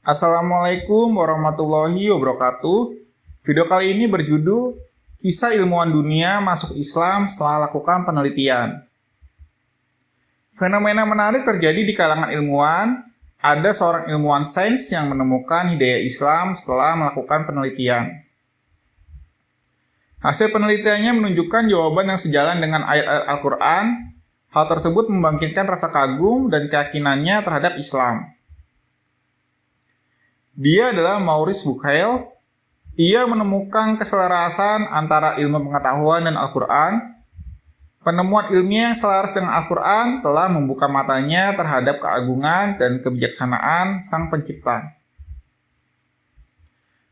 Assalamualaikum warahmatullahi wabarakatuh. Video kali ini berjudul Kisah Ilmuwan Dunia Masuk Islam Setelah Lakukan Penelitian. Fenomena menarik terjadi di kalangan ilmuwan. Ada seorang ilmuwan sains yang menemukan hidayah Islam setelah melakukan penelitian. Hasil penelitiannya menunjukkan jawaban yang sejalan dengan ayat-ayat Al-Quran. Hal tersebut membangkitkan rasa kagum dan keyakinannya terhadap Islam. Dia adalah Maurice Bucaille. Ia menemukan keselarasan antara ilmu pengetahuan dan Al-Quran. Penemuan ilmiah yang selaras dengan Al-Quran telah membuka matanya terhadap keagungan dan kebijaksanaan Sang Pencipta.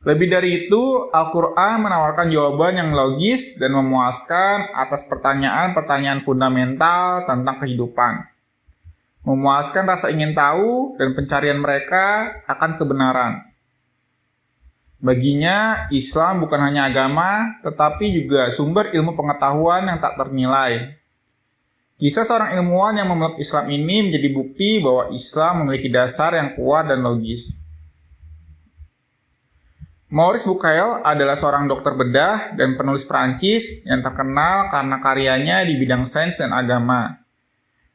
Lebih dari itu, Al-Quran menawarkan jawaban yang logis dan memuaskan atas pertanyaan-pertanyaan fundamental tentang kehidupan. Memuaskan rasa ingin tahu dan pencarian mereka akan kebenaran. Baginya, Islam bukan hanya agama, tetapi juga sumber ilmu pengetahuan yang tak ternilai. Kisah seorang ilmuwan yang memeluk Islam ini menjadi bukti bahwa Islam memiliki dasar yang kuat dan logis. Maurice Bucaille adalah seorang dokter bedah dan penulis Prancis yang terkenal karena karyanya di bidang sains dan agama.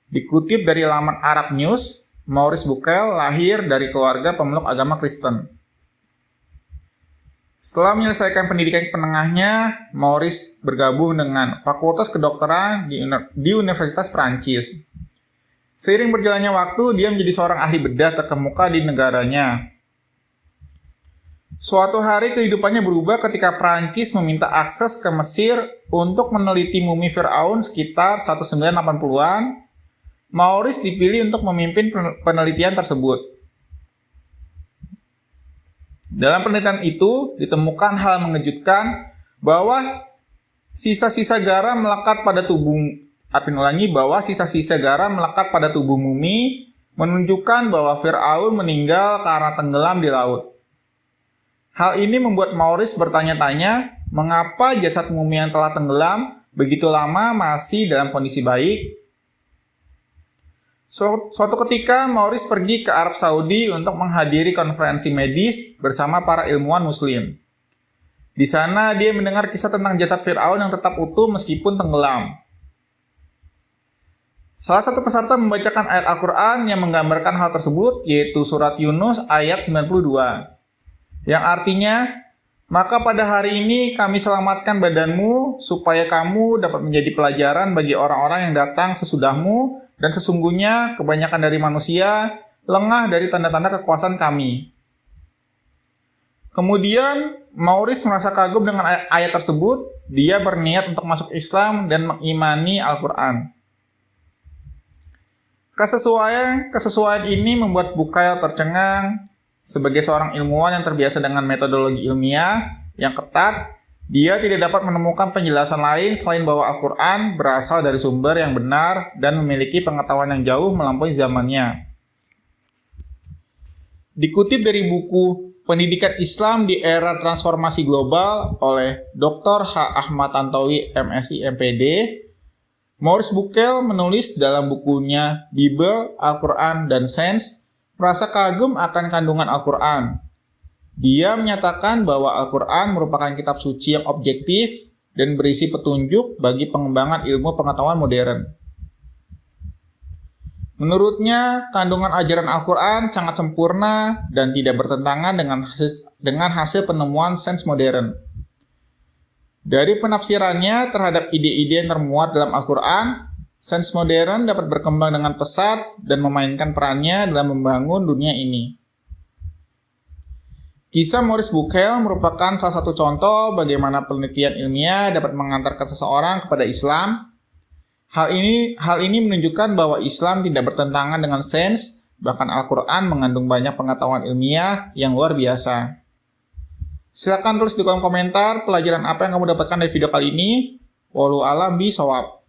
Dikutip dari laman Arab News, Maurice Bucaille lahir dari keluarga pemeluk agama Kristen. Setelah menyelesaikan pendidikan menengahnya, Maurice bergabung dengan Fakultas Kedokteran di Universitas Prancis. Seiring berjalannya waktu, dia menjadi seorang ahli bedah terkemuka di negaranya. Suatu hari kehidupannya berubah ketika Prancis meminta akses ke Mesir untuk meneliti mumi Firaun sekitar 1980-an. Maurice dipilih untuk memimpin penelitian tersebut. Dalam penelitian itu ditemukan hal mengejutkan bahwa sisa-sisa garam melekat pada tubuh mumi menunjukkan bahwa Firaun meninggal karena tenggelam di laut. Hal ini membuat Maurice bertanya-tanya mengapa jasad mumi yang telah tenggelam begitu lama masih dalam kondisi baik. Suatu ketika, Maurice pergi ke Arab Saudi untuk menghadiri konferensi medis bersama para ilmuwan muslim. Di sana, dia mendengar kisah tentang jasad Firaun yang tetap utuh meskipun tenggelam. Salah satu peserta membacakan ayat Al-Quran yang menggambarkan hal tersebut, yaitu surat Yunus ayat 92. Yang artinya, maka pada hari ini kami selamatkan badanmu supaya kamu dapat menjadi pelajaran bagi orang-orang yang datang sesudahmu, dan sesungguhnya kebanyakan dari manusia lengah dari tanda-tanda kekuasaan kami. Kemudian Maurice merasa kagum dengan ayat tersebut. Dia berniat untuk masuk Islam dan mengimani Al-Quran. Kesesuaian ini membuat Bucaille tercengang. Sebagai seorang ilmuwan yang terbiasa dengan metodologi ilmiah yang ketat, dia tidak dapat menemukan penjelasan lain selain bahwa Al-Quran berasal dari sumber yang benar dan memiliki pengetahuan yang jauh melampaui zamannya. Dikutip dari buku Pendidikan Islam di Era Transformasi Global oleh Dr. H. Ahmad Tantowi, MSI, MPD, Maurice Bucaille menulis dalam bukunya Bible, Al-Quran, dan Sains, merasa kagum akan kandungan Al-Quran. Dia menyatakan bahwa Al-Quran merupakan kitab suci yang objektif dan berisi petunjuk bagi pengembangan ilmu pengetahuan modern. Menurutnya, kandungan ajaran Al-Quran sangat sempurna dan tidak bertentangan dengan hasil penemuan sains modern. Dari penafsirannya terhadap ide-ide yang termuat dalam Al-Quran, sains modern dapat berkembang dengan pesat dan memainkan perannya dalam membangun dunia ini. Kisah Maurice Bucaille merupakan salah satu contoh bagaimana penelitian ilmiah dapat mengantarkan seseorang kepada Islam. Hal ini menunjukkan bahwa Islam tidak bertentangan dengan sains, bahkan Al-Quran mengandung banyak pengetahuan ilmiah yang luar biasa. Silakan tulis di kolom komentar pelajaran apa yang kamu dapatkan dari video kali ini. Wallahu a'lam bishawab.